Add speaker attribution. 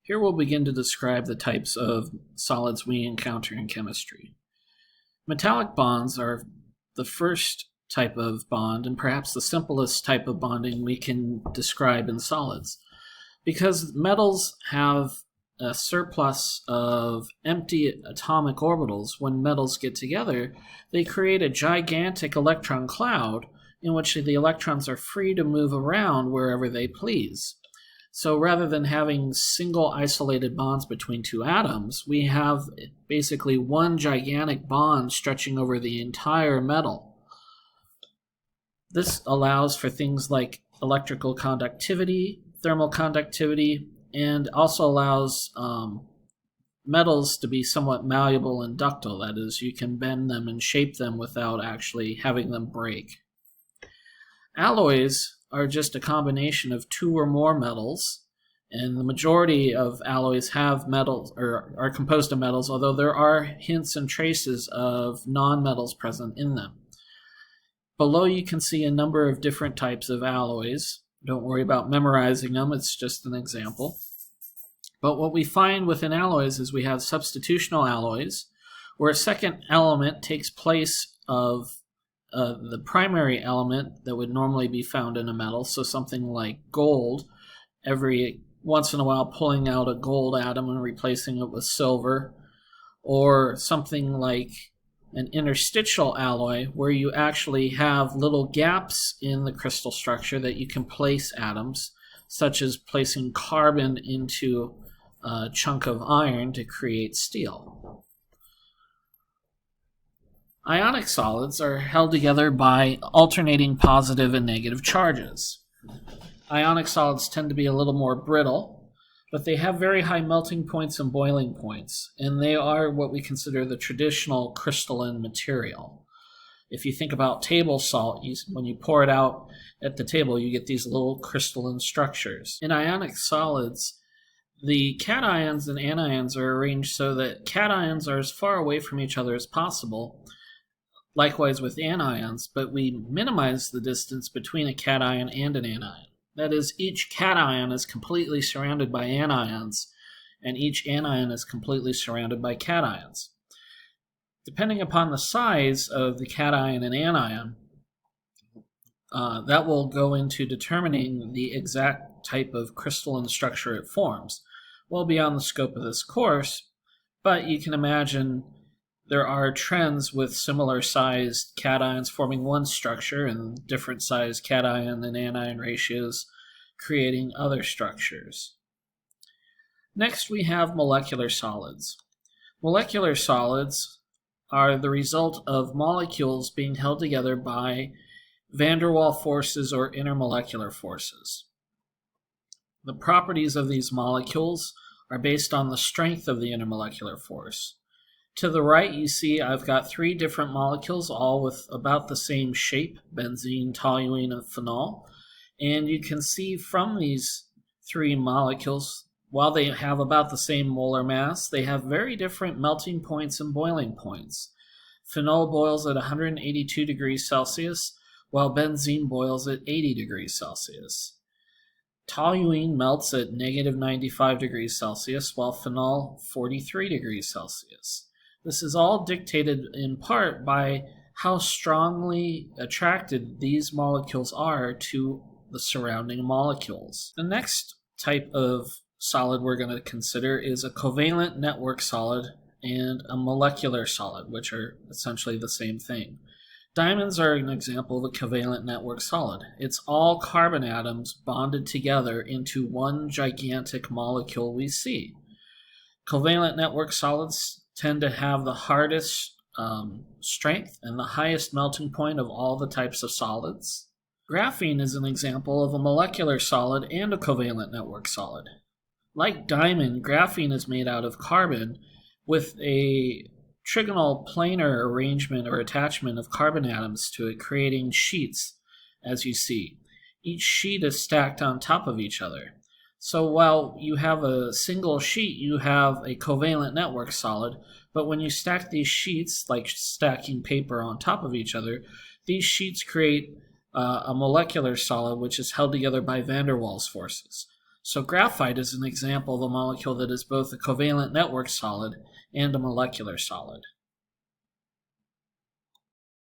Speaker 1: Here we'll begin to describe the types of solids we encounter in chemistry. Metallic bonds are the first type of bond and perhaps the simplest type of bonding we can describe in solids. Because metals have a surplus of empty atomic orbitals, when metals get together, they create a gigantic electron cloud in which the electrons are free to move around wherever they please. So rather than having single isolated bonds between two atoms, we have basically one gigantic bond stretching over the entire metal. This allows for things like electrical conductivity, thermal conductivity, and also allows metals to be somewhat malleable and ductile. That is, you can bend them and shape them without actually having them break. Alloys are just a combination of two or more metals, and the majority of alloys have metals or are composed of metals, although there are hints and traces of non-metals present in them. Below you can see a number of different types of alloys. Don't worry about memorizing them, it's just an example. But what we find within alloys is we have substitutional alloys, where a second element takes place of the primary element that would normally be found in a metal. So something like gold, every once in a while pulling out a gold atom and replacing it with silver, or something like an interstitial alloy where you actually have little gaps in the crystal structure that you can place atoms, such as placing carbon into a chunk of iron to create steel. Ionic solids are held together by alternating positive and negative charges. Ionic solids tend to be a little more brittle, but they have very high melting points and boiling points, and they are what we consider the traditional crystalline material. If you think about table salt, when you pour it out at the table, you get these little crystalline structures. In ionic solids, the cations and anions are arranged so that cations are as far away from each other as possible. Likewise with anions, but we minimize the distance between a cation and an anion. That is, each cation is completely surrounded by anions, and each anion is completely surrounded by cations. Depending upon the size of the cation and anion, that will go into determining the exact type of crystalline structure it forms. Well beyond the scope of this course, but you can imagine there are trends with similar sized cations forming one structure and different sized cation and anion ratios creating other structures. Next, we have molecular solids. Molecular solids are the result of molecules being held together by van der Waals forces or intermolecular forces. The properties of these molecules are based on the strength of the intermolecular force. To the right, you see I've got three different molecules, all with about the same shape, benzene, toluene, and phenol. And you can see from these three molecules, while they have about the same molar mass, they have very different melting points and boiling points. Phenol boils at 182 degrees Celsius, while benzene boils at 80 degrees Celsius. Toluene melts at negative 95 degrees Celsius, while phenol 43 degrees Celsius. This is all dictated in part by how strongly attracted these molecules are to the surrounding molecules. The next type of solid we're going to consider is a covalent network solid and a molecular solid, which are essentially the same thing. Diamonds are an example of a covalent network solid. It's all carbon atoms bonded together into one gigantic molecule we see. Covalent network solids tend to have the hardest strength and the highest melting point of all the types of solids. Graphene is an example of a molecular solid and a covalent network solid. Like diamond, graphene is made out of carbon with a trigonal planar arrangement or attachment of carbon atoms to it, creating sheets, as you see. Each sheet is stacked on top of each other. So while you have a single sheet, you have a covalent network solid, but when you stack these sheets, like stacking paper on top of each other, these sheets create a molecular solid which is held together by van der Waals forces. So graphite is an example of a molecule that is both a covalent network solid and a molecular solid.